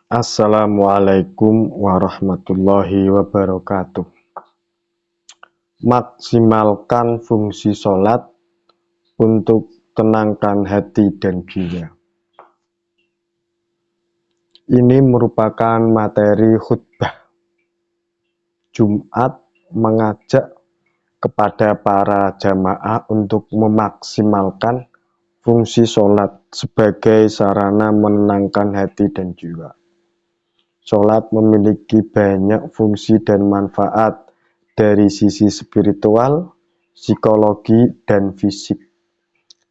Assalamualaikum warahmatullahi wabarakatuh. Maksimalkan fungsi sholat untuk tenangkan hati dan jiwa. Ini merupakan materi khutbah Jumat mengajak kepada para jamaah untuk memaksimalkan fungsi sholat sebagai sarana menenangkan hati dan jiwa. Sholat memiliki banyak fungsi dan manfaat dari sisi spiritual, psikologi, dan fisik.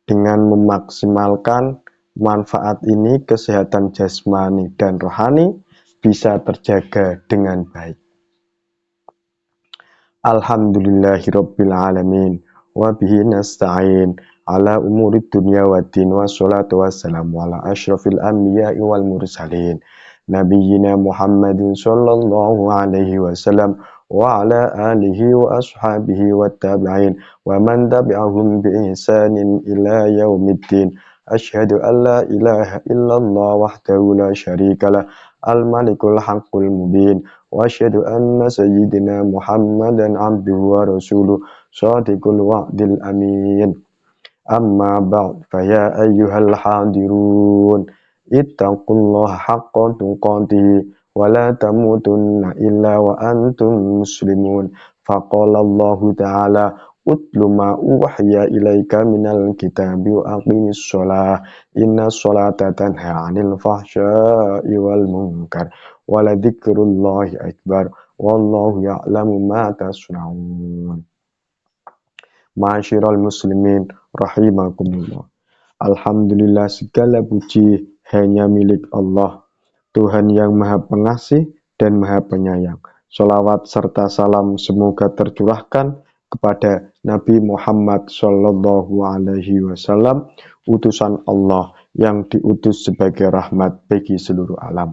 Dengan memaksimalkan manfaat ini, kesehatan jasmani dan rohani bisa terjaga dengan baik. Alhamdulillahirabbil alamin wa bihi nasta'in ala umurid dunya waddin wassalatu wassalamu ala asyrafil anbiya'i wal mursalin nabiyyina Muhammadin sallallahu alaihi wasallam wa ala alihi wa ashabihi wattabi'in wa man tabi'ahum bi ihsanin ila yaumiddin. Asyhadu an la ilaha illallah wahdahu la syarikalah al-malikul haqqul mubin wa asyhadu anna sayyidina Muhammadan abduhu wa rasuluh shadiqul wa'dil amin. Amma ba'd, fa ya ayyuhal hadirun ittaqullaha haqqa tuqatih wa la tamutunna illa wa antum muslimun. Faqala Allahu ta'ala utlu ma uhiya ilaika minal kitabi wa aqimis sholah inna sholata tanha 'anil fahsya'i wal munkar wa la dzikrullahi akbar wallahu ya'lamu ma tasna'un. Ma'asyiral muslimin rahimakumullah. Alhamdulillah, segala puji hanya milik Allah, Tuhan yang Maha Pengasih dan Maha Penyayang. Sholawat serta salam semoga tercurahkan kepada Nabi Muhammad Sallallahu Alaihi Wasallam, utusan Allah yang diutus sebagai rahmat bagi seluruh alam.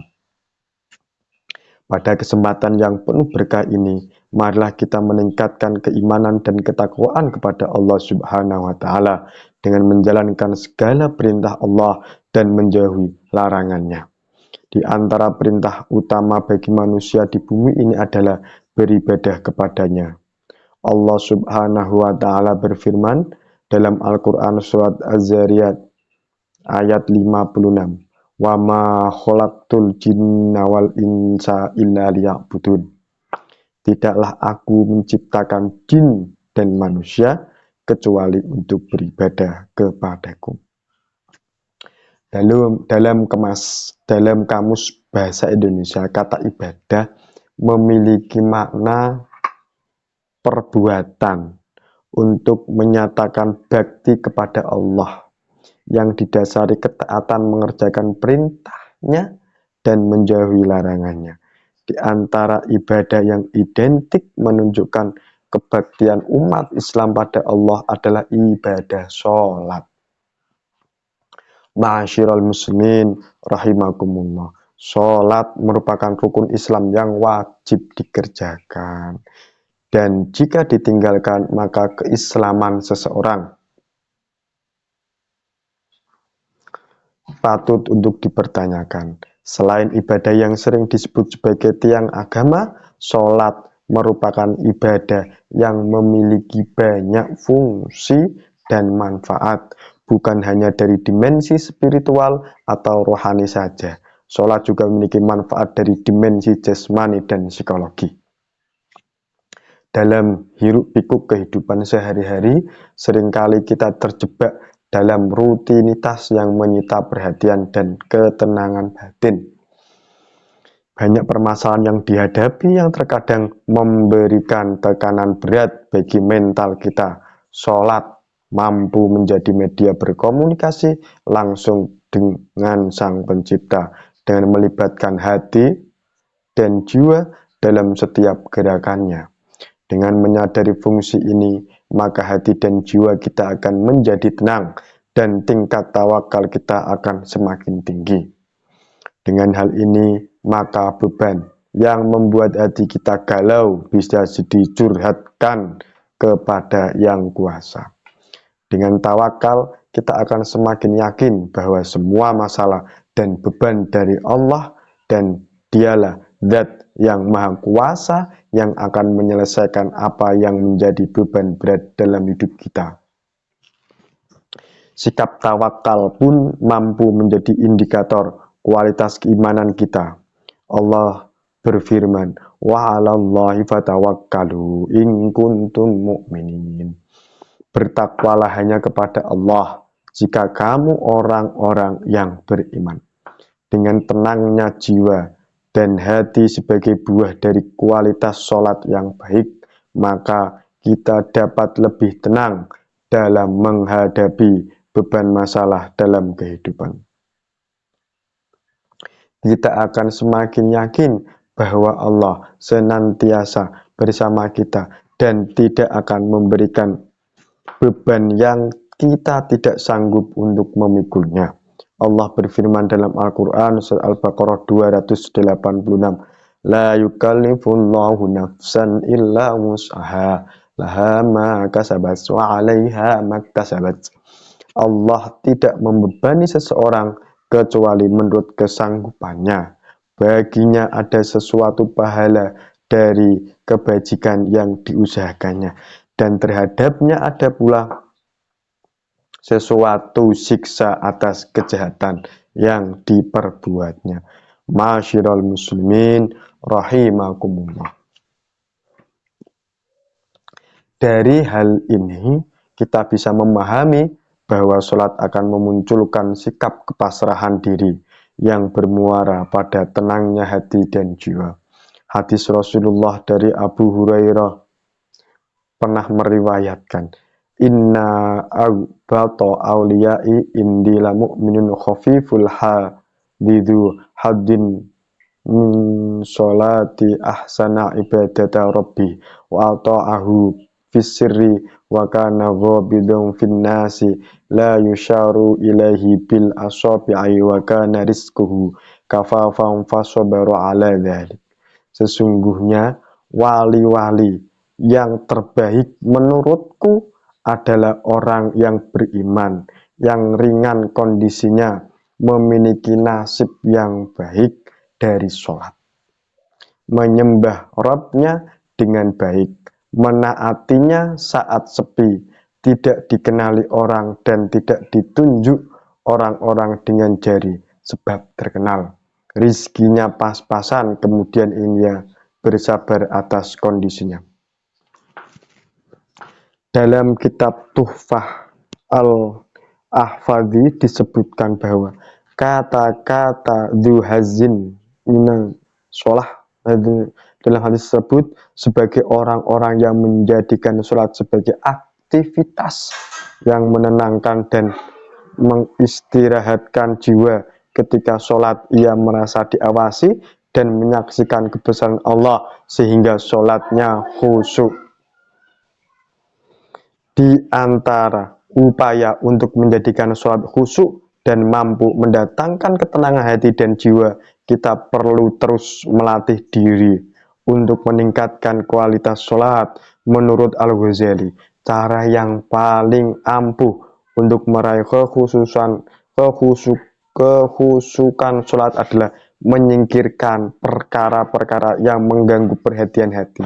Pada kesempatan yang penuh berkah ini, marilah kita meningkatkan keimanan dan ketakwaan kepada Allah Subhanahu wa Ta'ala dengan menjalankan segala perintah Allah dan menjauhi larangannya. Di antara perintah utama bagi manusia di bumi ini adalah beribadah kepadanya. Allah Subhanahu wa Ta'ala berfirman dalam Al-Quran surat Az-Zariyat ayat 56. Wa ma khalaqtul jinna wal insa illa liya'budun. Tidaklah aku menciptakan jin dan manusia kecuali untuk beribadah kepadaku. Dalam kamus bahasa Indonesia, kata ibadah memiliki makna perbuatan untuk menyatakan bakti kepada Allah yang didasari ketaatan mengerjakan perintahnya dan menjauhi larangannya. Di antara ibadah yang identik menunjukkan kebaktian umat Islam pada Allah adalah ibadah sholat. Ma'asyiral muslimin rahimakumullah. Sholat merupakan rukun Islam yang wajib dikerjakan. Dan jika ditinggalkan, maka keislaman seseorang patut untuk dipertanyakan. Selain ibadah yang sering disebut sebagai tiang agama, sholat merupakan ibadah yang memiliki banyak fungsi dan manfaat, bukan hanya dari dimensi spiritual atau rohani saja. Sholat juga memiliki manfaat dari dimensi jasmani dan psikologi. Dalam hiruk pikuk kehidupan sehari-hari, seringkali kita terjebak dalam rutinitas yang menyita perhatian dan ketenangan batin. Banyak permasalahan yang dihadapi yang terkadang memberikan tekanan berat bagi mental kita. Sholat mampu menjadi media berkomunikasi langsung dengan Sang Pencipta dengan melibatkan hati dan jiwa dalam setiap gerakannya. Dengan menyadari fungsi ini, maka hati dan jiwa kita akan menjadi tenang dan tingkat tawakal kita akan semakin tinggi. Dengan hal ini, maka beban yang membuat hati kita galau bisa dicurhatkan kepada Yang Kuasa. Dengan tawakal, kita akan semakin yakin bahwa semua masalah dan beban dari Allah dan dialah zat yang maha kuasa yang akan menyelesaikan apa yang menjadi beban berat dalam hidup kita. Sikap tawakal pun mampu menjadi indikator kualitas keimanan kita. Allah berfirman, wa 'alallahi fatawakkalu in kuntum mu'minin. Bertakwalah hanya kepada Allah jika kamu orang-orang yang beriman. Dengan tenangnya jiwa dan hati sebagai buah dari kualitas sholat yang baik, maka kita dapat lebih tenang dalam menghadapi beban masalah dalam kehidupan. Kita akan semakin yakin bahwa Allah senantiasa bersama kita dan tidak akan memberikan beban yang kita tidak sanggup untuk memikulnya. Allah berfirman dalam Al-Quran surat Al-Baqarah 286, la yukallifullahu nafsan illa wus'aha laha ma kasabat wa 'alaiha maktasabat. Allah tidak membebani seseorang kecuali menurut kesanggupannya. Baginya ada sesuatu pahala dari kebajikan yang diusahakannya, dan terhadapnya ada pula sesuatu siksa atas kejahatan yang diperbuatnya. Ma'asyiral muslimin rahimakumullah. Dari hal ini kita bisa memahami bahwa sholat akan memunculkan sikap kepasrahan diri yang bermuara pada tenangnya hati dan jiwa. Hadis Rasulullah dari Abu Hurairah pernah meriwayatkan, inna aghbata awliyai indi la mu'minun khafiful hadidhu haddin min sholati ahsana ibadata rabbi wa ata'ahu fisirri wa kana ghabidun finnasi la yusharu ilaihi bil asabi'i wa kana rizquhu kafafan fasabaru ala dhalik. Sesungguhnya wali-wali yang terbaik menurutku adalah orang yang beriman, yang ringan kondisinya, memiliki nasib yang baik dari sholat, menyembah Rabb-nya dengan baik, menaatinya saat sepi, tidak dikenali orang dan tidak ditunjuk orang-orang dengan jari sebab terkenal. Rizkinya pas-pasan, kemudian ia bersabar atas kondisinya. Dalam kitab Tuhfah Al-Ahfadhi disebutkan bahwa kata-kata dzuhazin minal sholah dalam hadis tersebut sebagai orang-orang yang menjadikan sholat sebagai aktivitas yang menenangkan dan mengistirahatkan jiwa. Ketika sholat ia merasa diawasi dan menyaksikan kebesaran Allah sehingga sholatnya khusyuk. Di antara upaya untuk menjadikan sholat khusyuk dan mampu mendatangkan ketenangan hati dan jiwa, kita perlu terus melatih diri untuk meningkatkan kualitas sholat. Menurut Al-Ghazali, cara yang paling ampuh untuk meraih kekhusyukan sholat adalah menyingkirkan perkara-perkara yang mengganggu perhatian hati.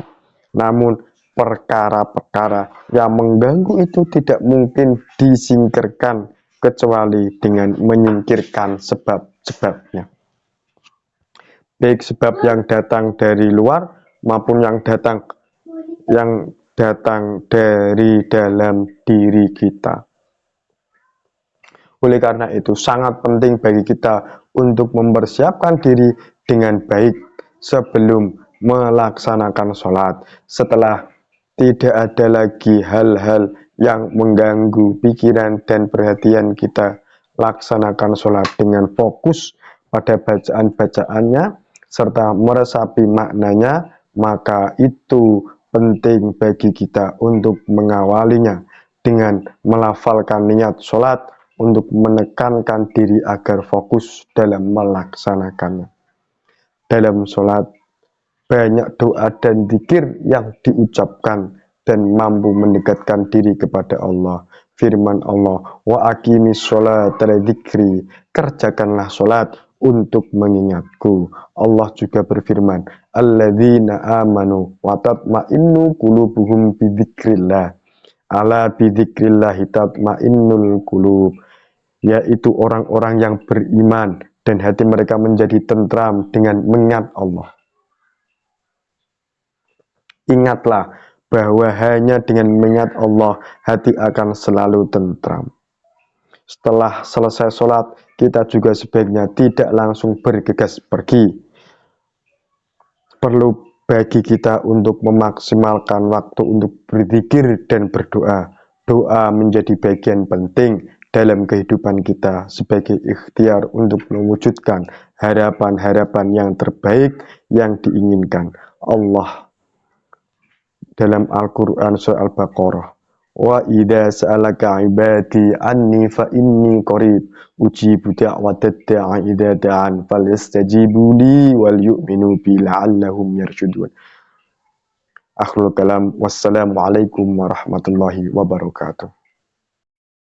Namun perkara-perkara yang mengganggu itu tidak mungkin disingkirkan kecuali dengan menyingkirkan sebab-sebabnya. Baik sebab yang datang dari luar maupun yang datang dari dalam diri kita. Oleh karena itu sangat penting bagi kita untuk mempersiapkan diri dengan baik sebelum melaksanakan sholat. Setelah tidak ada lagi hal-hal yang mengganggu pikiran dan perhatian kita, laksanakan sholat dengan fokus pada bacaan-bacaannya serta meresapi maknanya, maka itu penting bagi kita untuk mengawalinya dengan melafalkan niat sholat untuk menekankan diri agar fokus dalam melaksanakannya. Dalam sholat, banyak doa dan zikir yang diucapkan dan mampu mendekatkan diri kepada Allah. Firman Allah, wa aqimis sholata li dzikri, kerjakanlah sholat untuk mengingatku. Allah juga berfirman, alladzina amanu wa tatma'innu qulubuhum bidzikrillah. Ala bidzikrillah tatma'innul qulub. Yaitu orang-orang yang beriman dan hati mereka menjadi tentram dengan mengingat Allah. Ingatlah bahwa hanya dengan mengingat Allah hati akan selalu tentram. Setelah selesai sholat, kita juga sebaiknya tidak langsung bergegas pergi. Perlu bagi kita untuk memaksimalkan waktu untuk berzikir dan berdoa. Doa menjadi bagian penting dalam kehidupan kita sebagai ikhtiar untuk mewujudkan harapan-harapan yang terbaik yang diinginkan Allah. Dalam Al-Quran surah Al-Baqarah, wa idza sa'alaka ibadi anni fa inni qarib ujibu da'watad da'i idza da'an falyastajibu li wal yu'minu bi la'allahum yarshudun. Akhlul kalam, wassalamu alaikum warahmatullahi wabarakatuh.